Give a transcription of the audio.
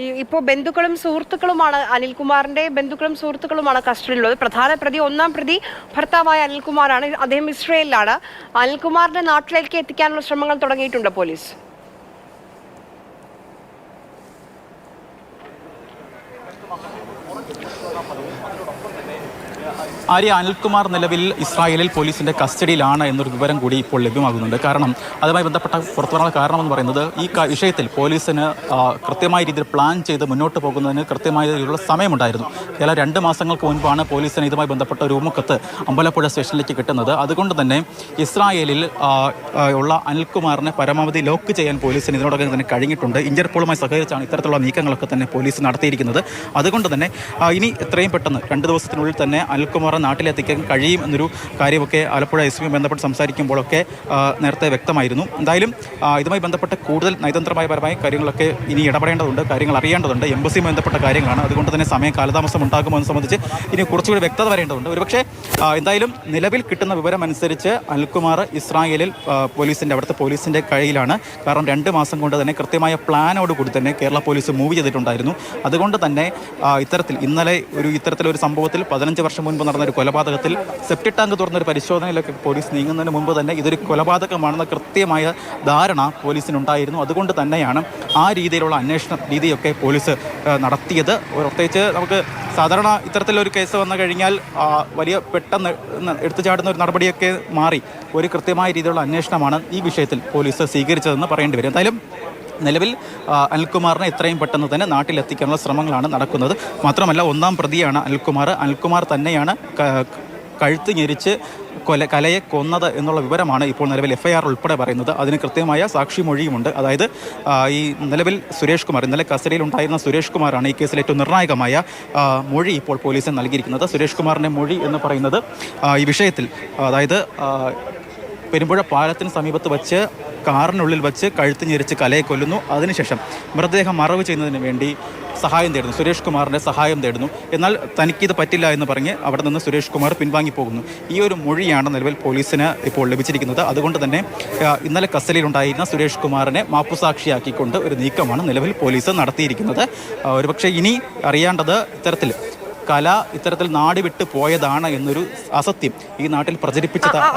ഇപ്പോൾ ബന്ധുക്കളും സുഹൃത്തുക്കളുമാണ് അനിൽകുമാറിന്റെ ബന്ധുക്കളും സുഹൃത്തുക്കളുമാണ് കസ്റ്റഡിയിലുള്ളത്. പ്രധാന പ്രതി, ഒന്നാം പ്രതി ഭർത്താവായ അനിൽകുമാറാണ്. അദ്ദേഹം ഇസ്രയേലിലാണ്. അനിൽകുമാറിന്റെ നാട്ടിലേക്ക് എത്തിക്കാനുള്ള ശ്രമങ്ങൾ തുടങ്ങിയിട്ടുണ്ട് പോലീസ്. ആര്യ, അനിൽകുമാർ നിലവിൽ ഇസ്രായേലിൽ പോലീസിൻ്റെ കസ്റ്റഡിയിലാണ് എന്നൊരു വിവരം കൂടി ഇപ്പോൾ ലഭ്യമാകുന്നുണ്ട്. കാരണം അതുമായി ബന്ധപ്പെട്ട പുറത്തുവരാനുള്ള കാരണമെന്ന് പറയുന്നത് ഈ വിഷയത്തിൽ പോലീസിന് കൃത്യമായ രീതിയിൽ പ്ലാൻ ചെയ്ത് മുന്നോട്ട് പോകുന്നതിന് കൃത്യമായ രീതിയിലുള്ള സമയമുണ്ടായിരുന്നു. ചില 2 മാസങ്ങൾക്ക് മുൻപാണ് പോലീസിന് ഇതുമായി ബന്ധപ്പെട്ട ഒരു ഉമ്മക്കത്ത് അമ്പലപ്പുഴ സ്റ്റേഷനിലേക്ക് കിട്ടുന്നത്. അതുകൊണ്ട് തന്നെ ഇസ്രായേലിൽ ഉള്ള അനിൽകുമാറിനെ പരമാവധി ലോക്ക് ചെയ്യാൻ പോലീസിന് ഇതിനോടകം തന്നെ കഴിഞ്ഞിട്ടുണ്ട്. ഇന്റർപോളുമായി സഹകരിച്ചാണ് ഇത്തരത്തിലുള്ള നീക്കങ്ങളൊക്കെ തന്നെ പോലീസ് നടത്തിയിരിക്കുന്നത്. അതുകൊണ്ട് തന്നെ ഇനി എത്രയും പെട്ടെന്ന് 2 ദിവസത്തിനുള്ളിൽ തന്നെ അനിൽകുമാർ നാട്ടിലെത്തിക്കാൻ കഴിയും എന്നൊരു കാര്യമൊക്കെ ആലപ്പുഴ എസ് ബന്ധപ്പെട്ട് സംസാരിക്കുമ്പോഴൊക്കെ നേരത്തെ വ്യക്തമായിരുന്നു. എന്തായാലും ഇതുമായി ബന്ധപ്പെട്ട് കൂടുതൽ നയതന്ത്രപരമായ കാര്യങ്ങളൊക്കെ ഇനി ഇടപെടേണ്ടതുണ്ട്, കാര്യങ്ങൾ അറിയേണ്ടതുണ്ട്. എംബസിയുമായി ബന്ധപ്പെട്ട കാര്യങ്ങളാണ്. അതുകൊണ്ട് തന്നെ സമയം കാലതാമസം ഉണ്ടാകുമോ എന്ന് സംബന്ധിച്ച് ഇനി കുറച്ചുകൂടി വ്യക്തത വരേണ്ടതുണ്ട്. ഒരുപക്ഷെ എന്തായാലും നിലവിൽ കിട്ടുന്ന വിവരം അനുസരിച്ച് അനിൽകുമാർ ഇസ്രായേലിൽ അവിടുത്തെ പോലീസിൻ്റെ കയ്യിലാണ്. കാരണം 2 മാസം കൊണ്ട് തന്നെ കൃത്യമായ പ്ലാനോടുകൂടി തന്നെ കേരള പോലീസ് മൂവ് ചെയ്തിട്ടുണ്ടായിരുന്നു. അതുകൊണ്ട് തന്നെ ഇന്നലെ ഇത്തരത്തിലൊരു സംഭവത്തിൽ 15 വർഷം മുൻപ് നടന്ന ഒരു കൊലപാതകത്തിൽ സെപ്റ്റിക് ടാങ്ക് തുറന്നൊരു പരിശോധനയിലൊക്കെ പോലീസ് നീങ്ങുന്നതിന് മുമ്പ് തന്നെ ഇതൊരു കൊലപാതകമാണെന്ന കൃത്യമായ ധാരണ പോലീസിനുണ്ടായിരുന്നു. അതുകൊണ്ട് തന്നെയാണ് ആ രീതിയിലുള്ള അന്വേഷണ രീതിയൊക്കെ പോലീസ് നടത്തിയത്. പ്രത്യേകിച്ച് നമുക്ക് സാധാരണ ഇത്തരത്തിലൊരു കേസ് വന്നു കഴിഞ്ഞാൽ വലിയ പെട്ടെന്ന് എടുത്തുചാടുന്ന ഒരു നടപടിയൊക്കെ മാറി ഒരു കൃത്യമായ രീതിയിലുള്ള അന്വേഷണമാണ് ഈ വിഷയത്തിൽ പോലീസ് സ്വീകരിച്ചതെന്ന് പറയേണ്ടി വരും. എന്തായാലും നിലവിൽ അനിൽകുമാറിനെ എത്രയും പെട്ടെന്ന് തന്നെ നാട്ടിലെത്തിക്കാനുള്ള ശ്രമങ്ങളാണ് നടക്കുന്നത്. മാത്രമല്ല, ഒന്നാം പ്രതിയാണ് അനിൽകുമാർ തന്നെയാണ് കഴുത്ത് ഞെരിച്ച് കലയെ കൊന്നത് എന്നുള്ള വിവരമാണ് ഇപ്പോൾ നിലവിൽ FIR ഉൾപ്പെടെ പറയുന്നത്. അതിന് കൃത്യമായ സാക്ഷിമൊഴിയുമുണ്ട്. അതായത് ഈ നിലവിൽ സുരേഷ് കുമാർ, ഇന്നലെ കസ്റ്റഡിയിലുണ്ടായിരുന്ന സുരേഷ് കുമാറാണ് ഈ കേസിൽ ഏറ്റവും നിർണായകമായ മൊഴി ഇപ്പോൾ പോലീസിന് നൽകിയിരിക്കുന്നത്. സുരേഷ് കുമാറിൻ്റെ മൊഴി എന്ന് പറയുന്നത് ഈ വിഷയത്തിൽ, അതായത് പെരുമ്പുഴ പാലത്തിന് സമീപത്ത് വച്ച് കാറിനുള്ളിൽ വച്ച് കഴുത്ത് ഞെരിച്ച് കലയെ കൊല്ലുന്നു. അതിനുശേഷം മൃതദേഹം മറവ് ചെയ്യുന്നതിന് വേണ്ടി സഹായം തേടുന്നു, സുരേഷ് കുമാറിൻ്റെ സഹായം തേടുന്നു. എന്നാൽ തനിക്കിത് പറ്റില്ല എന്ന് പറഞ്ഞ് അവിടെ നിന്ന് സുരേഷ് കുമാർ പിൻവാങ്ങിപ്പോകുന്നു. ഈ ഒരു മൊഴിയാണ് നിലവിൽ പോലീസിന് ഇപ്പോൾ ലഭിച്ചിരിക്കുന്നത്. അതുകൊണ്ട് തന്നെ ഇന്നലെ കസ്റ്റഡിയിലുണ്ടായിരുന്ന സുരേഷ് കുമാറിനെ മാപ്പുസാക്ഷിയാക്കിക്കൊണ്ട് ഒരു നീക്കമാണ് നിലവിൽ പോലീസ് നടത്തിയിരിക്കുന്നത്. ഒരുപക്ഷെ ഇനി അറിയേണ്ടത് ഇത്തരത്തിൽ നാട് വിട്ടു പോയതാണ് എന്നൊരു അസത്യം ഈ നാട്ടിൽ പ്രചരിപ്പിച്ചത്